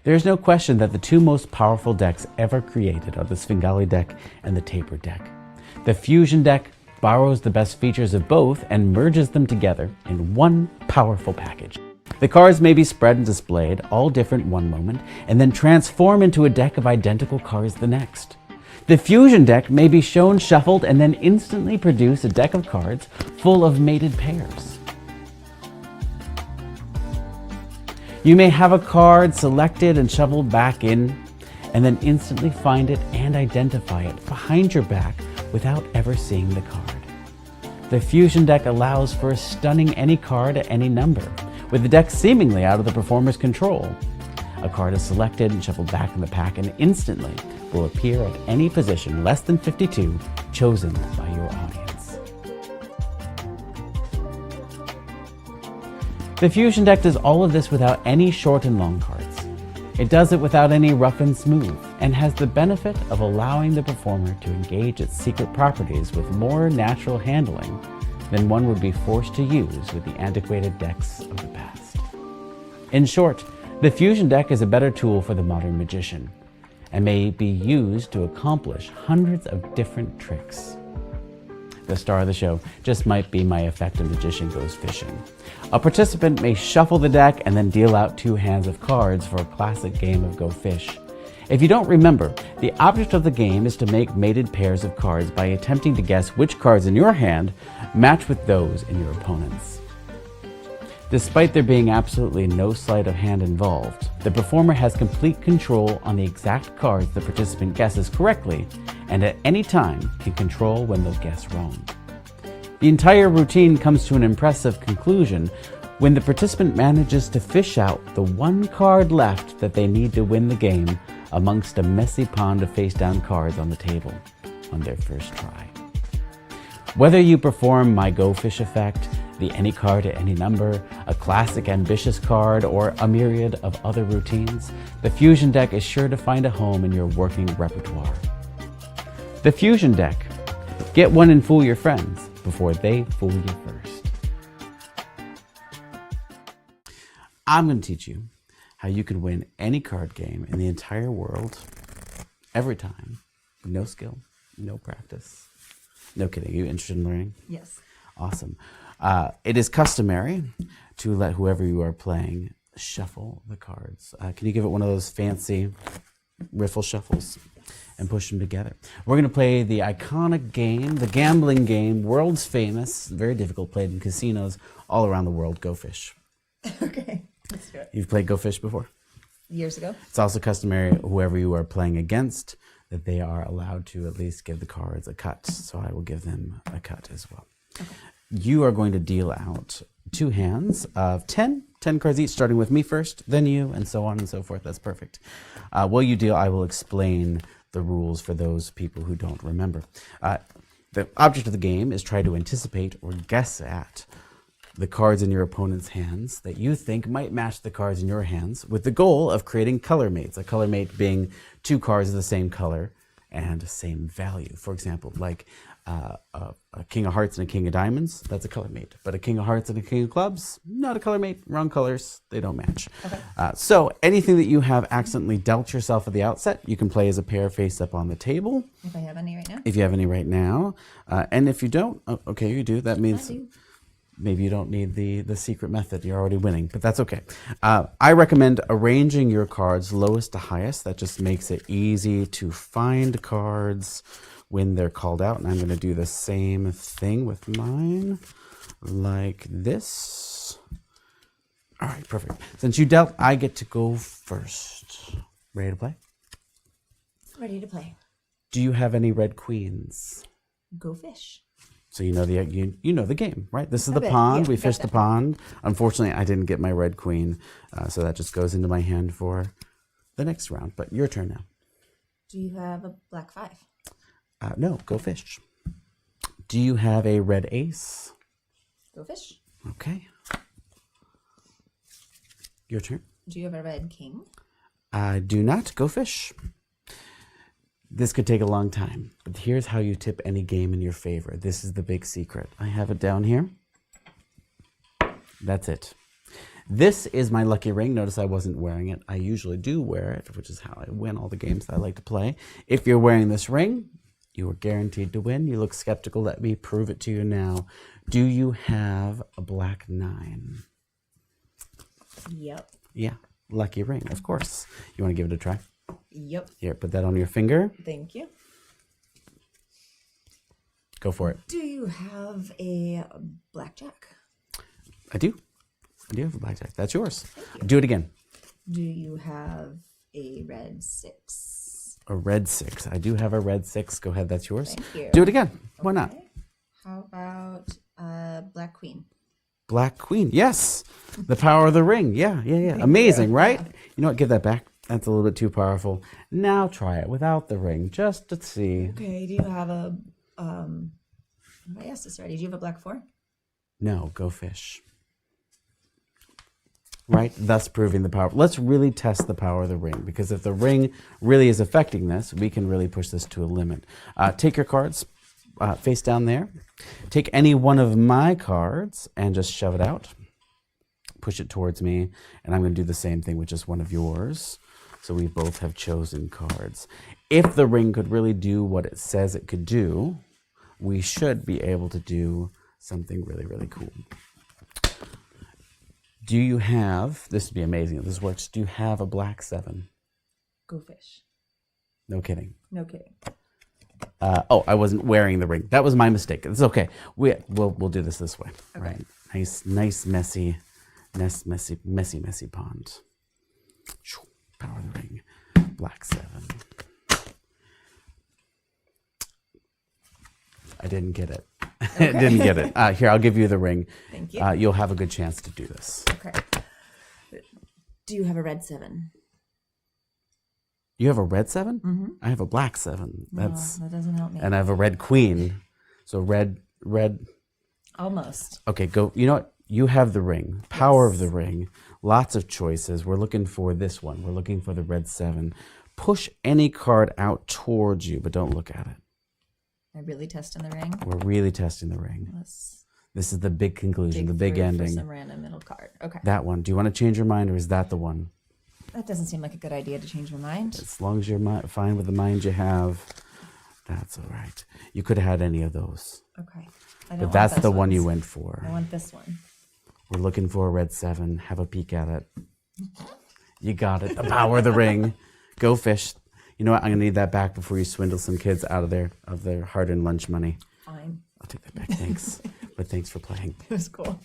There is no question that the two most powerful decks ever created are the Svengali deck and the Taper deck. The Fusion deck borrows the best features of both and merges them together in one powerful package. The cards may be spread and displayed, all different one moment, and then transform into a deck of identical cards the next. The Fusion deck may be shown shuffled and then instantly produce a deck of cards full of mated pairs. You may have a card selected and shuffled back in, and then instantly find it and identify it behind your back without ever seeing the card. The Fusion deck allows for stunning any card at any number, with the deck seemingly out of the performer's control. A card is selected and shuffled back in the pack and instantly will appear at any position less than 52 chosen by your audience. The Fusion deck does all of this without any short and long cards. It does it without any rough and smooth, and has the benefit of allowing the performer to engage its secret properties with more natural handling than one would be forced to use with the antiquated decks of the past. In short, the Fusion deck is a better tool for the modern magician, and may be used to accomplish hundreds of different tricks. The star of the show just might be my effective magician goes fishing. A participant may shuffle the deck and then deal out 2 hands of cards for a classic game of Go Fish. If you don't remember, the object of the game is to make mated pairs of cards by attempting to guess which cards in your hand match with those in your opponent's. Despite there being absolutely no sleight of hand involved, the performer has complete control on the exact cards the participant guesses correctly, and at any time can control when they'll guess wrong. The entire routine comes to an impressive conclusion when the participant manages to fish out the one card left that they need to win the game amongst a messy pond of face-down cards on the table on their first try. Whether you perform my Go Fish effect, the any card at any number, a classic ambitious card, or a myriad of other routines, the Fusion deck is sure to find a home in your working repertoire. The Fusion deck. Get one and fool your friends before they fool you first. I'm going to teach you how you can win any card game in the entire world, every time, no skill, no practice. No kidding. Are you interested in learning? Yes. Awesome. It is customary to let whoever you are playing shuffle the cards. Can you give it one of those fancy riffle shuffles and push them together? We're going to play the iconic game, the gambling game, world's famous, very difficult, played in casinos all around the world, Go Fish. Okay, let's do it. You've played Go Fish before? Years ago. It's also customary, whoever you are playing against, that they are allowed to at least give the cards a cut. So I will give them a cut as well. Okay. You are going to deal out 2 hands of 10 cards each, starting with me first, then you, and so on and so forth. That's perfect. While you deal, I will explain the rules for those people who don't remember. The object of the game is try to anticipate or guess at the cards in your opponent's hands that you think might match the cards in your hands, with the goal of creating color mates. A color mate being 2 cards of the same color and same value. For example, like a King of Hearts and a King of Diamonds, that's a color mate. But a King of Hearts and a King of Clubs, not a color mate, wrong colors, they don't match. Okay. So anything that you have accidentally dealt yourself at the outset, you can play as a pair face up on the table. If I have any right now? If you have any right now. And if you don't, okay, you do. That means maybe you don't need the secret method. You're already winning, but that's okay. I recommend arranging your cards lowest to highest. That just makes it easy to find cards when they're called out. And I'm going to do the same thing with mine, like this. All right, perfect. Since you dealt, I get to go first. Ready to play? Ready to play. Do you have any red queens? Go Fish. So you know the game, right? This is the pond. Yeah, we fished the pond. Unfortunately, I didn't get my red queen, so that just goes into my hand for the next round. But your turn now. Do you have a black 5? No, Go Fish. Do you have a red ace? Go Fish. Okay. Your turn. Do you have a red king? I do not. Go Fish. This could take a long time, but here's how you tip any game in your favor. This is the big secret. I have it down here. That's it. This is my lucky ring. Notice I wasn't wearing it. I usually do wear it, which is how I win all the games that I like to play. If you're wearing this ring, you are guaranteed to win. You look skeptical. Let me prove it to you now. Do you have a black 9? Yep. Yeah, lucky ring, of course. You want to give it a try? Yep. Here, put that on your finger. Thank you. Go for it. Do you have a blackjack? I do. I do have a blackjack. That's yours. Do it again. Do you have a red 6? A red 6. I do have a red 6. Go ahead. That's yours. Thank you. Do it again. Why not? Okay. How about black queen? Black queen. Yes. The power of the ring. Yeah. Amazing, right? You know what? Give that back. That's a little bit too powerful. Now try it without the ring, just to see. Okay. Do you have a I asked this already. Do you have a black 4? No, go fish. Right? Thus proving the power. Let's really test the power of the ring, because if the ring really is affecting this, we can really push this to a limit. Take your cards face down there. Take any one of my cards and just shove it out. Push it towards me, and I'm going to do the same thing with just one of yours. So we both have chosen cards. If the ring could really do what it says it could do, we should be able to do something really, really cool. Do you have, this would be amazing if this works, do you have a black 7? Go fish. No kidding. No kidding. Oh, I wasn't wearing the ring. That was my mistake. It's okay. We'll do this way. Okay. Right? Nice, messy pond. Power of the ring. Black 7. I didn't get it. Okay. Didn't get it. Here, I'll give you the ring. Thank you. You'll have a good chance to do this. Okay. Do you have a red 7? You have a red 7? Mm-hmm. I have a black 7. That doesn't help me. And I have a red queen. So red. Almost. Okay, go. You know what? You have the ring. Power of the ring. Lots of choices. We're looking for this one. We're looking for the red 7. Push any card out towards you, but don't look at it. Are we really testing the ring? We're really testing the ring. This is the big conclusion, the big ending. For some random middle card. Okay. That one. Do you want to change your mind, or is that the one? That doesn't seem like a good idea to change your mind. As long as you're fine with the mind you have, that's all right. You could have had any of those. Okay. But that's the one you went for. I want this one. We're looking for a red 7. Have a peek at it. You got it. The power of the ring. Go fish. You know what? I'm going to need that back before you swindle some kids out of their hard-earned lunch money. Fine. I'll take that back. Thanks. But thanks for playing. It was cool.